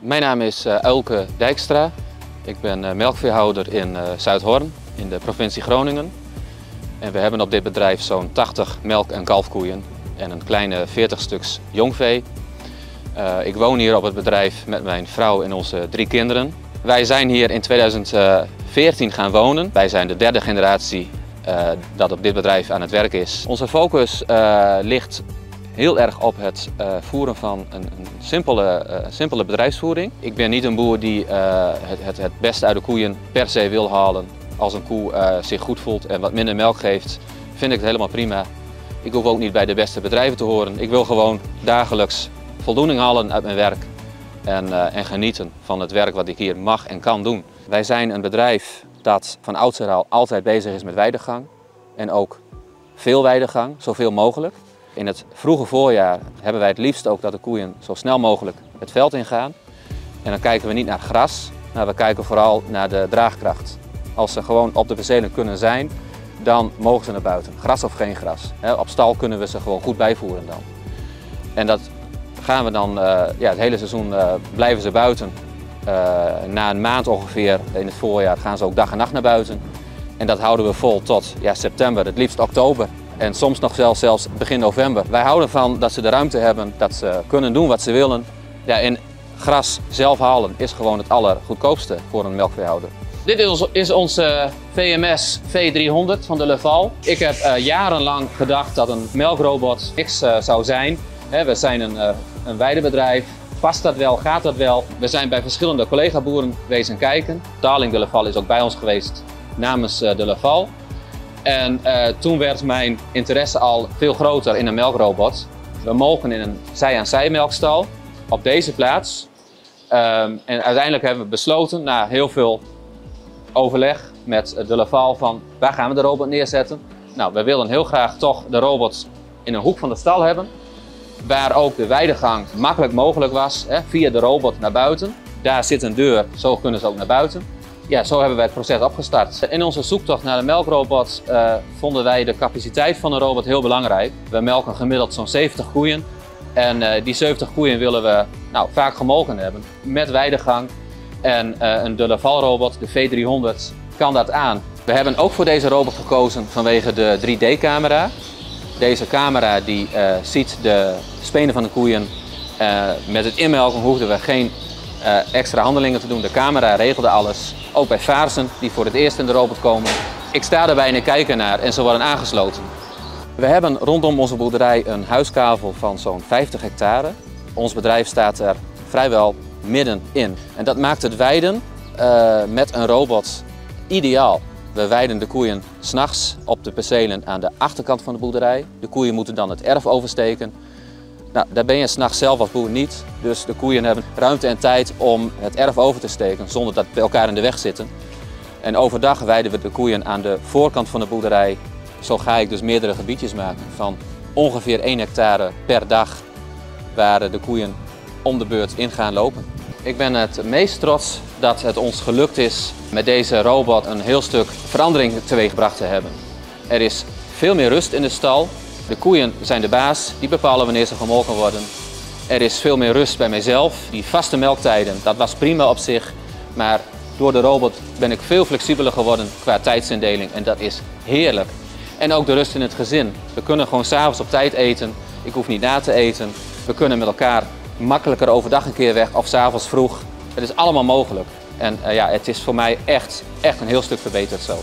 Mijn naam is Elke Dijkstra. Ik ben melkveehouder in Zuidhorn in de provincie Groningen. En we hebben op dit bedrijf zo'n 80 melk- en kalfkoeien en een kleine 40 stuks jongvee. Ik woon hier op het bedrijf met mijn vrouw en onze 3 kinderen. Wij zijn hier in 2014 gaan wonen. Wij zijn de 3e generatie dat op dit bedrijf aan het werk is. Onze focus ligt heel erg op het voeren van een simpele bedrijfsvoering. Ik ben niet een boer die het beste uit de koeien per se wil halen. Als een koe zich goed voelt en wat minder melk geeft, vind ik het helemaal prima. Ik hoef ook niet bij de beste bedrijven te horen. Ik wil gewoon dagelijks voldoening halen uit mijn werk en genieten van het werk wat ik hier mag en kan doen. Wij zijn een bedrijf dat van oudsher al altijd bezig is met weidegang en ook veel weidegang, zoveel mogelijk. In het vroege voorjaar hebben wij het liefst ook dat de koeien zo snel mogelijk het veld ingaan. En dan kijken we niet naar gras, maar we kijken vooral naar de draagkracht. Als ze gewoon op de percelen kunnen zijn, dan mogen ze naar buiten. Gras of geen gras. Op stal kunnen we ze gewoon goed bijvoeren dan. En dat gaan we dan, het hele seizoen blijven ze buiten. Na een maand ongeveer in het voorjaar gaan ze ook dag en nacht naar buiten. En dat houden we vol tot september, het liefst oktober. En soms nog zelfs begin november. Wij houden ervan dat ze de ruimte hebben, dat ze kunnen doen wat ze willen. Ja, en gras zelf halen is gewoon het allergoedkoopste voor een melkveehouder. Dit is onze VMS V300 van de Leval. Ik heb jarenlang gedacht dat een melkrobot niks zou zijn. We zijn een weidebedrijf. Past dat wel? Gaat dat wel? We zijn bij verschillende collega-boeren wezen kijken. Darling de Leval is ook bij ons geweest namens de Leval. En toen werd mijn interesse al veel groter in een melkrobot. We mogen in een zij-aan-zij melkstal op deze plaats. En uiteindelijk hebben we besloten, na heel veel overleg met de Leval, van waar gaan we de robot neerzetten. Nou, we willen heel graag toch de robot in een hoek van de stal hebben. Waar ook de weidegang makkelijk mogelijk was, via de robot naar buiten. Daar zit een deur, zo kunnen ze ook naar buiten. Ja, zo hebben wij het proces opgestart. In onze zoektocht naar de melkrobot vonden wij de capaciteit van een robot heel belangrijk. We melken gemiddeld zo'n 70 koeien. En die 70 koeien willen we vaak gemolken hebben met weidegang. En de Leval-robot, de V300, kan dat aan. We hebben ook voor deze robot gekozen vanwege de 3D-camera. Deze camera die ziet de spenen van de koeien. Met het inmelken hoefden we geen extra handelingen te doen. De camera regelde alles. Ook bij vaarzen die voor het eerst in de robot komen. Ik sta erbij en ik kijk ernaar en ze worden aangesloten. We hebben rondom onze boerderij een huiskavel van zo'n 50 hectare. Ons bedrijf staat er vrijwel middenin. En dat maakt het weiden met een robot ideaal. We weiden de koeien 's nachts op de percelen aan de achterkant van de boerderij. De koeien moeten dan het erf oversteken. Nou, daar ben je 's nachts zelf als boer niet. Dus de koeien hebben ruimte en tijd om het erf over te steken zonder dat we elkaar in de weg zitten. En overdag weiden we de koeien aan de voorkant van de boerderij. Zo ga ik dus meerdere gebiedjes maken van ongeveer 1 hectare per dag waar de koeien om de beurt in gaan lopen. Ik ben het meest trots dat het ons gelukt is met deze robot een heel stuk verandering teweeggebracht te hebben. Er is veel meer rust in de stal. De koeien zijn de baas, die bepalen wanneer ze gemolken worden. Er is veel meer rust bij mijzelf. Die vaste melktijden, dat was prima op zich. Maar door de robot ben ik veel flexibeler geworden qua tijdsindeling en dat is heerlijk. En ook de rust in het gezin. We kunnen gewoon 's avonds op tijd eten. Ik hoef niet na te eten. We kunnen met elkaar makkelijker overdag een keer weg of 's avonds vroeg. Het is allemaal mogelijk. En het is voor mij echt een heel stuk verbeterd zo.